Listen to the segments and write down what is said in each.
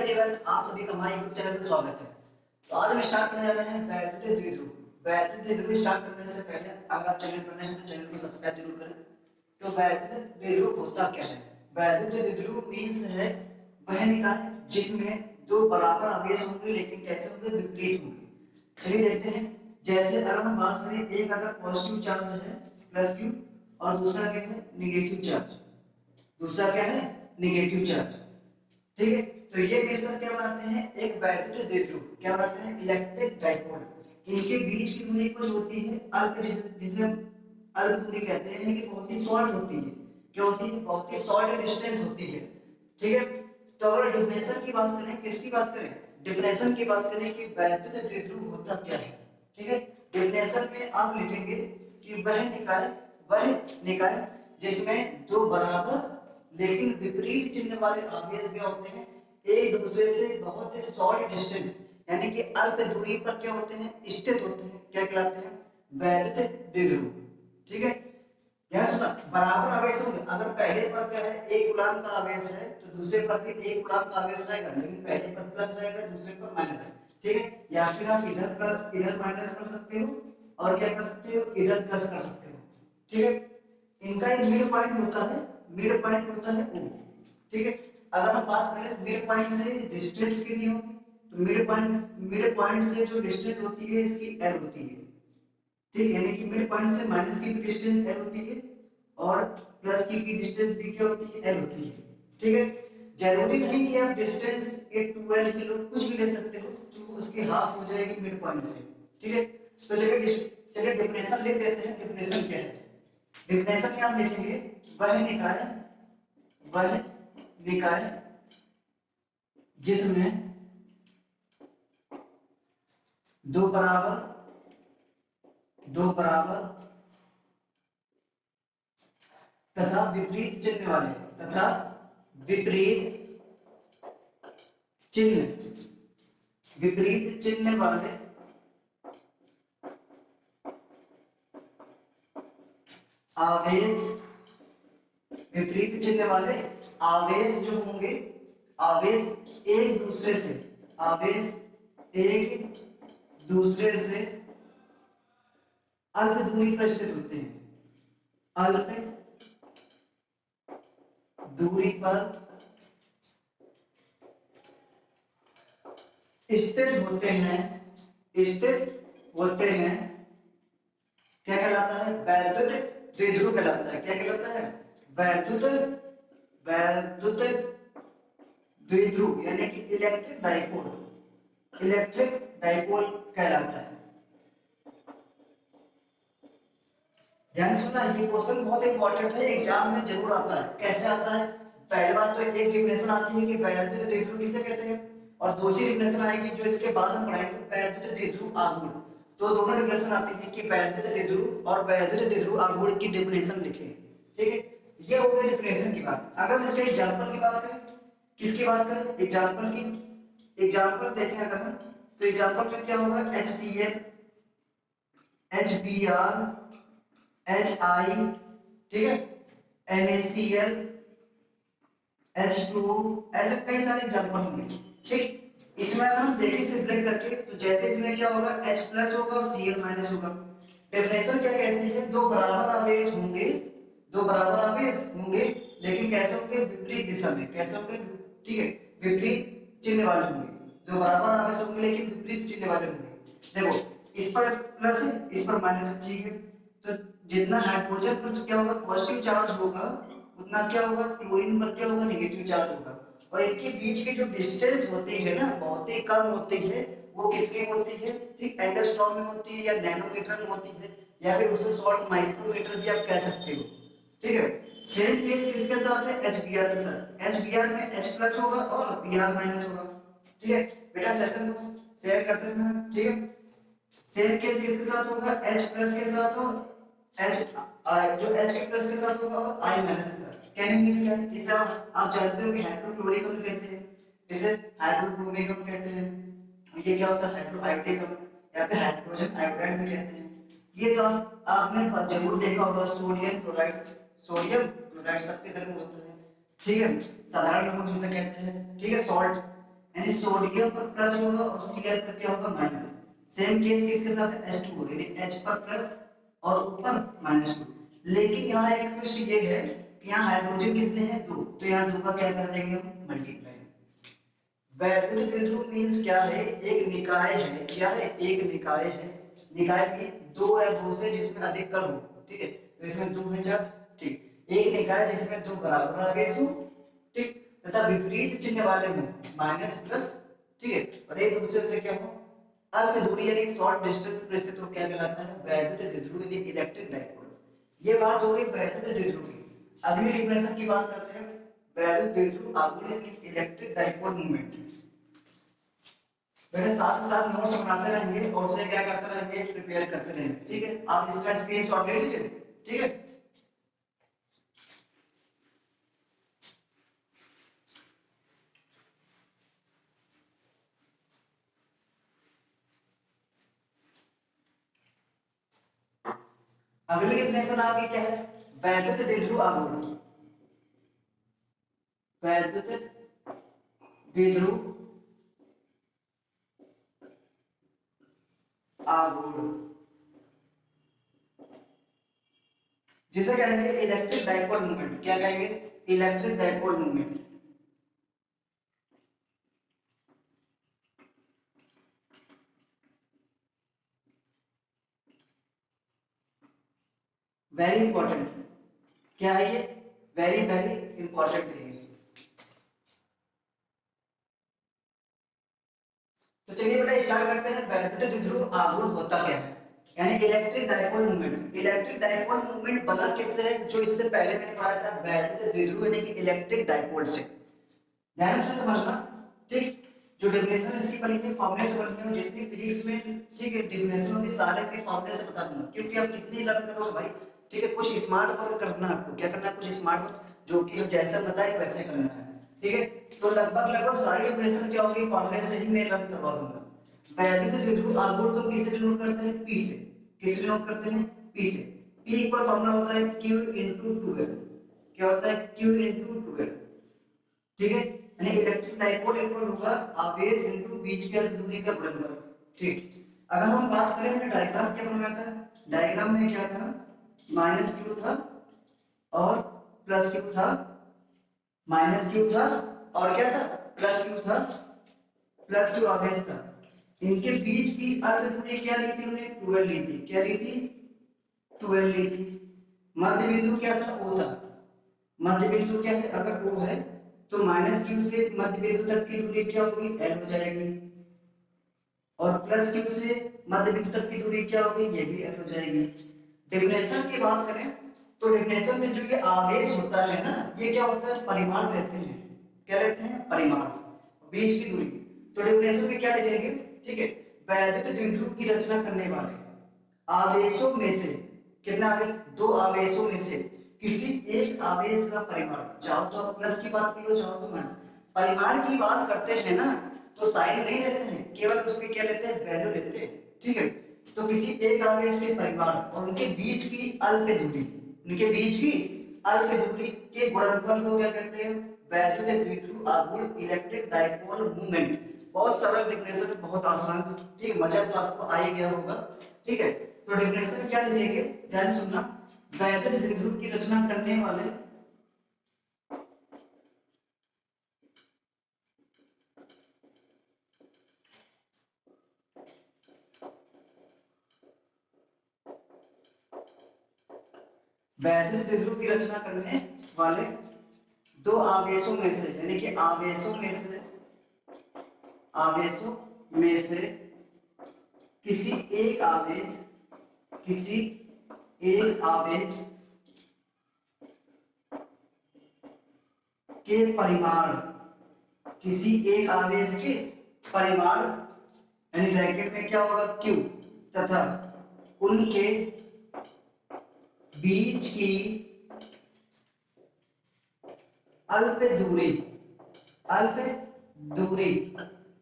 Everyone, आप सभी का हमारे यूट्यूब चैनल पर स्वागत है। तो आज हम स्टार्ट करने जा रहे हैं वैद्युत द्विध्रुव। वैद्युत द्विध्रुव स्टार्ट करने से पहले अगर आप चैनल पर नए हैं तो चैनल को सब्सक्राइब जरूर करें। तो वैद्युत द्विध्रुव होता क्या है? वैद्युत द्विध्रुव मींस है वह निकाय जिसमें दो बराबर आवेश होंगे लेकिन कैसे होंगे? विपरीत होंगे। चलिए देखते हैं। जैसे अगर हम बात करें, एक अगर पॉजिटिव चार्ज है प्लस क्यू और दूसरा क्या है? Negative charge. दूसरा क्या है? Negative charge. ठीक है, तो ये मिलकर क्या बनाते हैं? एक वैद्युत द्विध्रुव। क्या बनाते हैं? Electric dipole. इनके बीच की दूरी कुछ होती है अल्प, जिसे हम अल्प दूरी कहते हैं, लेकिन बहुत ही शॉर्ट होती है। क्या होती है? बहुत ही शॉर्ट डिस्टेंस होती है। ठीक है, तो अगर डिफिनेशन की बात करें, किसकी बात करें? डिफिनेशन की बात करें कि वैद्युत द्विध्रुव होता क्या है। ठीक है, डिफिनेशन में आप लिखेंगे कि वह निकाय जिसमें दो बराबर लेकिन विपरीत चिन्ह वाले आवेश क्या होते हैं? एक दूसरे से बहुत ही शॉर्ट डिस्टेंस यानी कि अल्प दूरी पर क्या होते हैं? स्थित होते हैं। क्या कहलाते हैं? वैद्युत द्विध्रुव। ठीक है, यह सुना, बराबर आवेश होंगे। अगर पहले पर क्या है? एक कूलम का आवेश है तो दूसरे पर भी एक कूलम का आवेश रहेगा, लेकिन पहले पर प्लस रहेगा, दूसरे पर माइनस। ठीक है, या फिर आप इधर माइनस कर सकते हो और क्या कर सकते हो? इधर प्लस कर सकते हो। ठीक है, इनका एक मिड पॉइंट होता है, मिड पॉइंट होता है O। ठीक है, अगर हम बात करें मिड पॉइंट से डिस्टेंस कितनी होगी, तो मिड पॉइंट से जो डिस्टेंस होती है इसकी L होती है। ठीक, यानी कि मिड पॉइंट से माइनस की भी डिस्टेंस L होती है और प्लस की भी डिस्टेंस भी क्या होती है? L होती है। ठीक है, जरूरी नहीं कि आप डिस्टेंस ये 2L की लोग कुछ भी ले सकते हो, तो उसकी हाफ हो जाएगी मिड पॉइंट से। ठीक है, तो चलिए डेफिनेशन लिख देते हैं। डेफिनेशन क्या है? डिफिनेशन क्या हम लिखेंगे? वह निकाय जिसमें दो बराबर तथा विपरीत चिन्ह वाले विपरीत चिन्ह वाले आवेश विपरीत चिन्ह वाले आवेश जो होंगे, आवेश एक दूसरे से अल्प दूरी पर स्थित होते हैं। अल्प दूरी पर स्थित होते हैं। क्या कहलाता है? वैद्युत द्विध्रुव कहलाता है। क्या कहलाता है? वैद्युत द्विध्रुव यानी कि इलेक्ट्रिक डाइपोल कहलाता है। ध्यान से सुनना, ये क्वेश्चन बहुत इंपॉर्टेंट है, एग्जाम में जरूर आता है। कैसे आता है? पहली बात तो एक डिफिनेशन आती है कि वैद्युत द्विध्रुव किसे कहते हैं, और दूसरी डिफिनेशन आएगी जो इसके बाद हम पढ़ाएंगे, वैद्युत द्विध्रुव आघूर्ण। तो दोनों डिफिनेशन आती है कि वैद्युत द्विध्रुव और वैद्युत द्विध्रुव आघूर्ण की डिफिनेशन लिखें। ठीक है, ये हो गई डिफिनेशन की बात। अगर हम इसके एग्जांपल की बात करें, किसकी बात करें? एग्जांपल की। एग्जांपल देखें अगर हम, तो एग्जांपल में क्या होगा? HCl, HBr, HI, ठीक है, NaCl, H2O, ऐसे कई सारे एग्जांपल होंगे। ठीक, इसमें अगर हम देखें इसे ब्रेक करके, तो जैसे इसमें क्या होगा? H प्लस होगा और Cl माइनस होगा। डेफिनेशन क्या कहती है? दो बराबर आवेश होंगे लेकिन कैसे होंगे? विपरीत दिशा में। कैसे होंगे? ठीक है, विपरीत चिन्ह वाले होंगे। दो बराबर आवेश होंगे लेकिन विपरीत चिन्ह वाले होंगे। देखो, इस पर प्लस है, इस पर माइनस। ठीक है, तो जितना हाइड्रोजन पर क्या होगा? पॉजिटिव चार्ज होगा, उतना क्या होगा? क्लोरीन पर क्या होगा? नेगेटिव चार्ज होगा। और इनके बीच की जो डिस्टेंस होती है ना, बहुत ही कम होती है। वो कितनी होती है? ठीक, एंगस्ट्रॉम में होती है या नैनोमीटर में होती है, या फिर उससे शॉर्ट माइक्रोमीटर भी आप कह सकते हो। ठीक है, सेम केस किसके साथ है? HBr के साथ। HBr में H प्लस होगा और Br माइनस होगा। ठीक है बेटा, सेशन को शेयर करते हैं। ठीक है, सेम केस किसके साथ होगा? H प्लस के साथ और जो H के प्लस के साथ होगा और I माइनस के साथ। कैन मींस क्या है? इसे आप जानते हो कि हाइड्रोक्लोरिकम कहते हैं, इसे हाइड्रोक्रोमिकम कहते हैं, ये क्या होता है? हाइड्रोआइडिकम या फिर हाइड्रोजन आयोडाइड भी कहते हैं। ये तो आपने जरूर देखा होगा, सोडियम क्लोराइड सबके घर में होता है। ठीक है, साधारण नमक जिसे कहते हैं। ठीक है, सॉल्ट। यानी सोडियम पर प्लस होगा और Cl पर क्या होगा माइनस। सेम केस किसके साथ है H2O यानी H पर प्लस और ऊपर -2। लेकिन यहाँ एक ट्विस्ट ये है कि यहाँ हाइड्रोजन कितने हैं 2, तो यहाँ 2 का क्या कर देंगे हम मल्टीप्लाई। वैद्युत द्विध्रुव मींस क्या है, एक निकाय है, क्या है एक निकाय है। निकाय मीन 2 या 2 से जिसमें अधिक कण हो, ठीक है, तो इसमें 2 है चार्ज, ठीक। एक निकाय जिसमें 2 बराबर आवेश हो, ठीक, तथा विपरीत चिन्ह वाले हो माइनस प्लस, ठीक है, और एक दूसरे से क्या हो अल्प दूरी यानी शॉर्ट डिस्टेंस पर स्थित हो, क्या कहलाता है वैद्युत द्विध्रुव यानी इलेक्ट्रिक डाइपोल। ये बात हो गई वैद्युत द्विध्रुव की। अगली डिफिनेशन की बात करते हैं वैद्युत द्विध्रुव आघूर्ण यानी इलेक्ट्रिक डाइपोल मूवमेंट। मेरे साथ साथ नोट्स बनाते रहेंगे और उसे क्या करते रहेंगे प्रिपेयर करते रहेंगे, ठीक है। आप इसका स्क्रीनशॉट ले लीजिए, ठीक है। अगली डेफिनेशन आपकी क्या है वैद्युत द्विध्रुव आघूर्ण। वैद्युत द्विध्रुव आघूर्ण जिसे कहेंगे इलेक्ट्रिक डाइपोल मूवमेंट। क्या कहेंगे electric dipole movement. Very important, क्या है ये वेरी वेरी इंपॉर्टेंट है। तो चलिए बेटा स्टार्ट करते हैं वैद्युत द्विध्रुव आघूर्ण होता क्या है, यानी electric dipole movement. Electric dipole movement बना किससे है, जो इससे पहले मैंने पढ़ा था वैद्युत द्विध्रुव यानी कि इलेक्ट्रिक डाइपोल से। ध्यान से समझना, ठीक। जो डेफिनेशन इसकी बनी है फॉर्मूले से बनी है, जितनी फिजिक्स में ठीक है डेफिनेशन होगी सारे के फॉर्मूले से बता दूंगा, क्योंकि आप कितनी लर्न करोगे भाई, ठीक है। कुछ स्मार्ट वर्क करना है आपको, क्या करना है कुछ स्मार्ट वर्क, जो कि हम जैसा बताए वैसे करना है, ठीक है। तो लगभग लगभग सारी डेफिनेशन क्या होगी फॉर्मूले से ही मैं लर्न करवा दूंगा। वैद्युत द्विध्रुव आघूर्ण को किससे डिनोट करते हैं P से। किससे डिनोट करते हैं P से। P का फॉर्मूला होता है Q into 2L। क्या होता है Q into 2L, ठीक है। यानी इलेक्ट्रिक डाइपोल इक्वल होगा आवेश इनटू बीच की दूरी का गुणनफल, ठीक। अगर हम बात करें हमने डायग्राम क्या बनाया था, डायग्राम में क्या था माइनस क्यू था और प्लस क्यू था, माइनस क्यू था और क्या था प्लस क्यू था, प्लस क्यू आवेश था। इनके बीच की अर्ध दूरी क्या ली थी हमने 12 ली थी। क्या ली थी 12 ली थी। मध्य बिंदु क्या था O था। मध्य बिंदु क्या है अगर O है तो माइनस क्यू से मध्य बिंदु तक की दूरी क्या होगी L हो जाएगी, और प्लस क्यू से मध्य बिंदु तक की दूरी क्या होगी ये भी L हो जाएगी। डेफिनेशन की बात करें तो डेफिनेशन में जो ये आवेश होता है ना ये क्या होता है परिमाण लेते हैं। क्या लेते हैं परिमाण, बीच की दूरी। तो डेफिनेशन में क्या ले जाएंगे, ठीक है। वैद्युत द्विध्रुव की रचना करने वाले आवेशों में से, कितना आवेश दो आवेशों में से किसी एक आवेश का परिमाण, चाहो तो आप प्लस की बात कर लो चाहो तो माइनस, परिमाण की बात करते हैं ना तो साइन नहीं लेते हैं, केवल उसके क्या लेते हैं वैल्यू लेते हैं, ठीक है। तो किसी एक आवेश के परिमाण और उनके बीच की अल्प दूरी, उनके बीच की अल्प दूरी के गुणनफल को क्या कहते हैं वैद्युत द्विध्रुव आघूर्ण इलेक्ट्रिक डाइपोल मूवमेंट। बहुत सरल डेफिनेशन, बहुत आसान, ठीक। मजा तो आपको आ ही गया होगा, ठीक है। तो डेफिनेशन क्या लिखेंगे ध्यान सुनना, वैद्युत द्विध्रुव की रचना करने वाले वैद्युत द्विध्रुव की रचना करने वाले दो आवेशों में से, यानी कि आवेशों में से किसी एक आवेश, किसी एक आवेश के परिमाण, किसी एक आवेश के परिमाण यानी ब्रैकेट में क्या होगा Q तथा उनके बीच की अल्प दूरी, अल्प दूरी,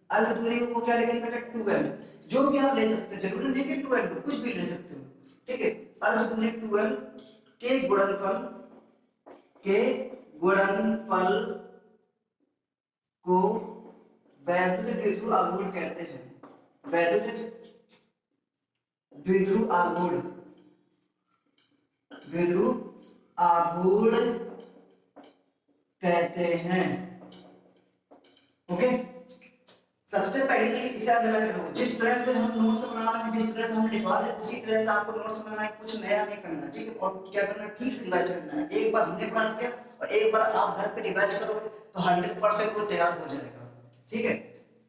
अल्प दूरी को क्या लिखेंगे बेटा 12, जो भी आप ले सकते हैं, जरूरी नहीं कि 12 को, कुछ भी ले सकते हो, ठीक है। अल्प दूरी 12 के गुणनफल, के गुणनफल को वैद्युत द्विध्रुव आघूर्ण कहते हैं। वैद्युत द्विध्रुव आघूर्ण, द्विध्रुव आघूर्ण कहते हैं। ओके, सबसे पहली चीज इसे अंडरलाइन करो। जिस तरह से हम नोट्स बना रहे हैं, जिस तरह से हम लिखवा रहे हैं, उसी तरह से आपको नोट्स बनाना है, कुछ नया नहीं करना है, ठीक है। और क्या करना है, ठीक से रिवाइज करना है। एक बार हमने पढ़ा दिया और एक बार आप घर पे रिवाइज करोगे तो 100% वो तैयार हो जाएगा, ठीक है।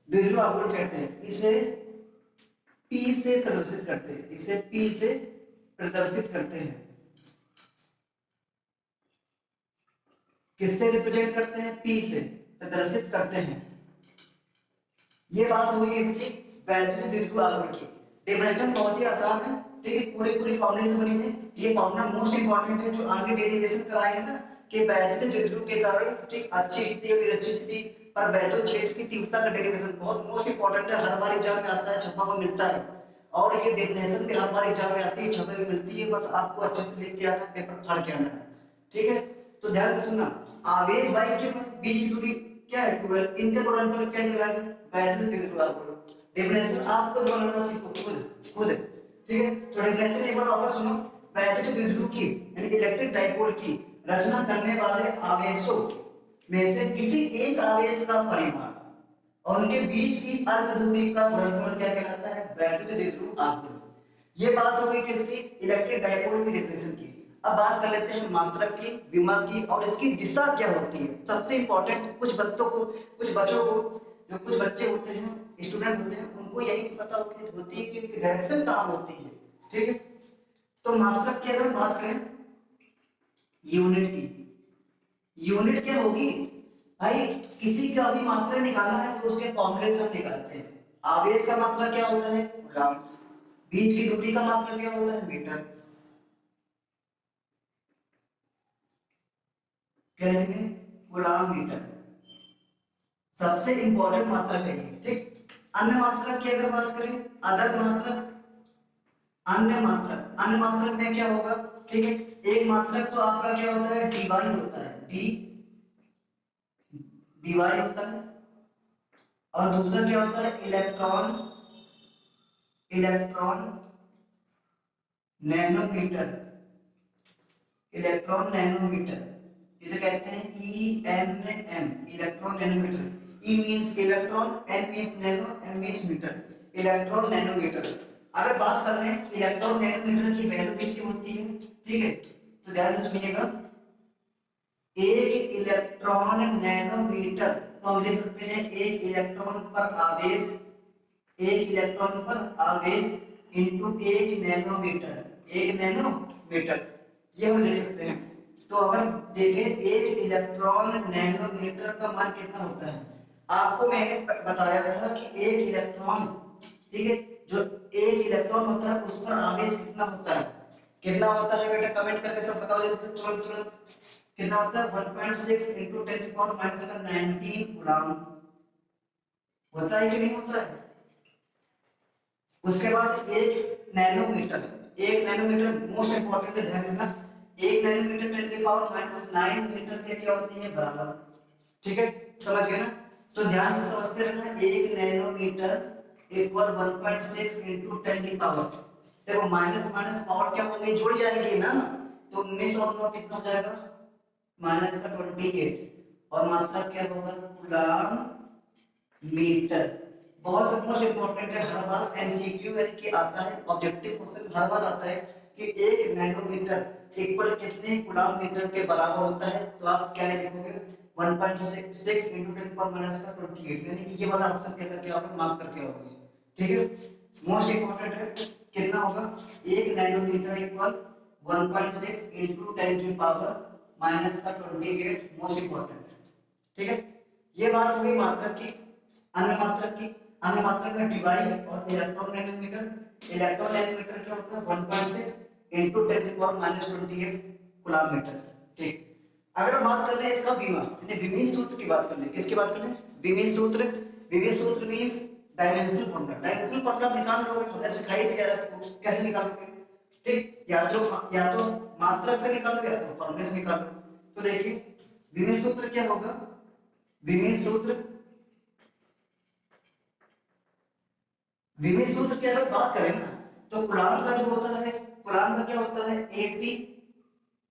द्विध्रुव आघूर्ण कहते हैं, इसे P से प्रदर्शित करते हैं, इसे P से प्रदर्शित करते हैं। किससे रिप्रेजेंट करते हैं, P से प्रदर्शित करते हैं। ये बात हुई इसकी वैद्युत द्विध्रुव आघूर्ण की। डेफिनेशन बहुत ही आसान है, ठीक है। पूरी फॉर्मूले से बनी है। ये फॉर्मूला मोस्ट इंपॉर्टेंट है, जो आगे डेरिवेशन कराएंगे ना कि वैद्युत द्विध्रुव के कारण ठीक अच्छी स्थिति और अच्छी स्थिति पर वैद्युत क्षेत्र की तीव्रता का डेरिवेशन बहुत मोस्ट इंपॉर्टेंट है। हर बार एग्जाम में आता है, छपा में मिलता है, और ये डेफिनेशन भी हर बार एग्जाम में आती है, छपे में मिलती है। बस आपको अच्छे से लिख के आना, पेपर फाड़ के आना, ठीक है। तो ध्यान से सुनना, आवेश वायु के बीच की दूरी क्या है, 12, इनका गुणनफल क्या कहलाएगा, वैद्युत द्विध्रुव आघूर्ण। डेफिनेशन आप खुद बनाना सीखो, खुद, ठीक है। तो डेफिनेशन एक बार वापस सुनो। वैद्युत द्विध्रुव की यानी इलेक्ट्रिक डाइपोल की रचना करने वाले आवेशों में से किसी एक आवेश का परिमाण और उनके बीच की अर्ध दूरी का गुणनफल क्या कहलाता है, वैद्युत द्विध्रुव आघूर्ण। ये बात हो गई किसकी, इलेक्ट्रिक डाइपोल की डेफिनेशन की। अब बात कर लेते हैं मात्रक की, विमा की, और इसकी दिशा क्या होती है। सबसे इंपॉर्टेंट, कुछ बच्चों को, जो कुछ बच्चे होते हैं, स्टूडेंट होते हैं, उनको यही पता होती है कि उनकी डायरेक्शन कहाँ होती है, ठीक है। तो मात्रक की अगर बात करें, यूनिट की, यूनिट क्या होगी भाई, किसी का भी मात्रा निकालना है तो उसके फॉर्मूले से हम निकालते हैं। आवेश का मात्रा क्या होता है, कूलम। बीच की दूरी का मात्रा क्या होता है, मीटर। क्या लिखेंगे, कूलम मीटर। सबसे इंपॉर्टेंट मात्रक है ये, ठीक। अन्य मात्रक की अगर बात करें, अदर मात्रक, अन्य मात्रक में क्या होगा, ठीक है। एक मात्रक तो आपका क्या होता है, डीवाई होता है, डीवाई होता है। और दूसरा क्या होता है, इलेक्ट्रॉन नैनोमीटर, इलेक्ट्रॉन नैनोमीटर जिसे कहते हैं ENM, electron nanometre. E means electron, N means nano, M means metre, electron nanometre. अगर बात कर रहे हैं इलेक्ट्रॉन नैनोमीटर की वैल्यू कितनी होती है, ठीक है, तो ध्यान से सुनिएगा। एक इलेक्ट्रॉन नैनोमीटर तो हम लिख सकते हैं एक इलेक्ट्रॉन पर आवेश, एक इलेक्ट्रॉन पर आवेश इनटू एक नैनोमीटर, एक नैनोमीटर, ये हम लिख सकते हैं। तो अगर देखें एक इलेक्ट्रॉन नैनोमीटर का मान कितना होता है, आपको मैंने बताया था कि एक इलेक्ट्रॉन, ठीक है, जो एक इलेक्ट्रॉन होता है उस पर आवेश कितना होता है, कितना होता है बेटा, कमेंट करके सब बताओ जल्दी से, तुरंत कितना होता है, 1.6 इंटू 10⁻⁹ कूलम होता है कि नहीं होता है। उसके बाद एक नैनोमीटर, एक नैनोमीटर मोस्ट इंपॉर्टेंट है, ध्यान रखना। एक नैनोमीटर 10⁻⁹ मीटर के क्या होती है, बराबर, ठीक है, समझ गए ना। तो ध्यान से समझते रहना, एक नैनोमीटर इक्वल 1.6 इंटू 10 की पावर, देखो माइनस माइनस पावर क्या होंगे, जुड़ जाएगी ना, तो 19 और 9 कितना हो जाएगा, माइनस का 28, और मात्रा क्या होगा, कूलम मीटर। बहुत मोस्ट इंपॉर्टेंट है, हर बार एमसीक्यू यानी कि आता है, ऑब्जेक्टिव क्वेश्चन हर बार आता है कि एक नैनोमीटर इक्वल कितने कूलम मीटर के बराबर होता है। तो आप क्या लिखोगे, 1.6 इंटू 10⁻⁷ यानी कि ये वाला ऑप्शन क्या करके आओगे, मार्क करके आओगे, ठीक है। मोस्ट इंपॉर्टेंट है, कितना होगा, एक नैनोमीटर इक्वल 1.6 इंटू 10 की पावर -28, मोस्ट इंपॉर्टेंट, ठीक है। ये बात हो गई मात्रक की। अन्य मात्रक में डिवाई और इलेक्ट्रॉन नैनोमीटर। इलेक्ट्रॉन नैनोमीटर क्या होता है, 1.6 इंटू 10⁻28 कूलम मीटर, ठीक। अगर बात कर ले इसका विमा यानी विमीय सूत्र की बात कर ले, किसकी बात कर ले, विमीय सूत्र। विमीय सूत्र means dimensional formula, dimensional formula निकाल लोगे, हमने सिखाई दिया आपको कैसे निकालोगे, ठीक। या तो मात्रक से निकालोगे या तो फॉर्मूले से निकालो। तो देखिए विमीय सूत्र क्या होगा, विमीय सूत्र विमीय सूत्र की अगर बात करें ना, तो कूलाम्ब का जो होता है, कूलाम्ब का क्या होता है, 80,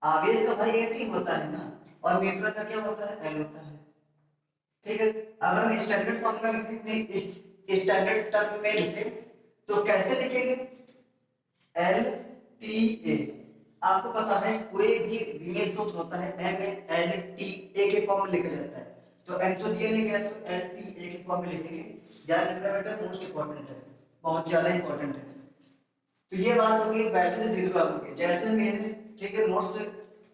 आवेश का भाई 80 होता है ना, और मीटर का क्या होता है, एल होता है। ठीक है, अगर हम स्टैंडर्ड फॉर्मूला लिखें, स्टैंडर्ड टर्म में लिखें, तो कैसे लिखेंगे, एल टी ए। आपको पता है कोई भी विमीय सूत्र होता है एम एल टी ए के फॉर्म में लिखा जाता है, तो एम तो दिया नहीं गया, तो एल टी ए के फॉर्म में लिखेंगे। ध्यान रखना बेटा, मोस्ट इंपॉर्टेंट है, बहुत ज्यादा इंपॉर्टेंट है। तो ये बात होगी वैल्यू द्विध्रुव आघूर्ण की। जैसे मैंने, ठीक है, नोट्स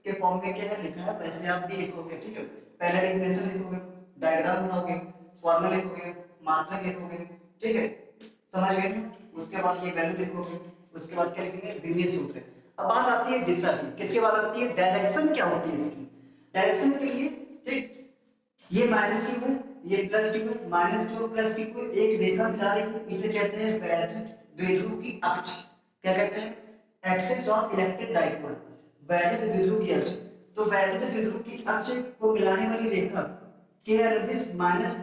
के फॉर्म में क्या है लिखा है, वैसे आप भी लिखोगे। ठीक है, पहले डेफिनेशन लिखोगे, डायग्राम बनाओगे, फॉर्मूला लिखोगे, मात्रा लिखोगे। ठीक है, समझ गए ना? उसके बाद ये वैल्यू लिखोगे, उसके बाद क्या लिखेंगे, विमीय सूत्र। अब बात आती है दिशा की, किसके बाद आती है, डायरेक्शन क्या होती है इसकी। डायरेक्शन के लिए, ठीक, ये माइनस क्यू है, ये प्लस क्यू है, माइनस क्यू और प्लस क्यू को एक रेखा मिला रही है, इसे कहते हैं वैद्युत द्विध्रुव की अक्ष। क्या कहते हैं, एक्सिस ऑफ इलेक्ट्रिक डाइपोल, वैद्युत द्विध्रुव की अक्ष। तो वैद्युत द्विध्रुव की अक्ष को मिलाने वाली रेखा के दिस माइनस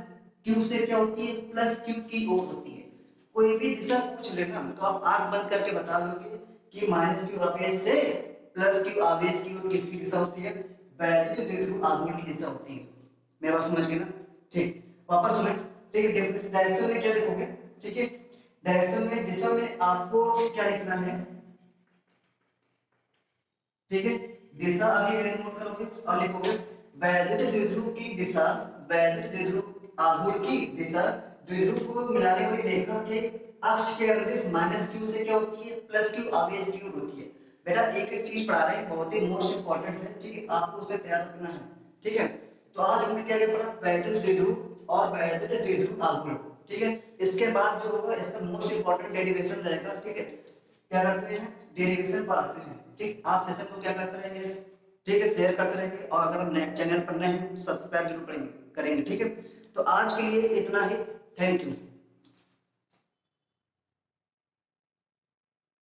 क्यू से क्या होती है, प्लस क्यू की ओर होती है। कोई भी दिशा पूछ लेना तो आप आंख बंद करके बता दोगे कि माइनस क्यू आवेश से प्लस क्यू आवेश की ओर किसकी दिशा होती है, वैद्युत द्विध्रुव आघूर्ण की दिशा होती है। मेरी बात समझ गए ना? ठीक, वापस सुने। ठीक है, डायरेक्शन में क्या लिखोगे, ठीक है, डायरेक्शन में, दिशा में आपको क्या लिखना है, ठीक है, दिशा अभी अरेंज नोट करोगे और लिखोगे वैद्युत द्विध्रुव की दिशा, वैद्युत द्विध्रुव आघूर्ण की दिशा द्विध्रुव को मिलाने वाली रेखा के अक्ष के अनुदिश माइनस क्यू से क्या होती है, प्लस क्यू आवेश की ओर होती है। बेटा एक एक चीज पढ़ा रहे हैं, बहुत ही मोस्ट इंपॉर्टेंट है। ठीक है, आपको उसे तैयार रखना है। ठीक है, तो आज हमने क्या क्या पढ़ा, वैद्युत द्विध्रुव और वैद्युत द्विध्रुव आघूर्ण। ठीक है, इसके बाद जो होगा इसका मोस्ट इंपॉर्टेंट डेरिवेशन रहेगा। ठीक है, क्या करते हैं, डेरिवेशन पढ़ाते हैं। ठीक, आप सेशन को क्या करते रहेंगे, ठीक है, शेयर करते रहेंगे, और अगर हम नए चैनल पर नए हैं तो सब्सक्राइब जरूर करेंगे। ठीक है, तो आज के लिए इतना ही। Thank you.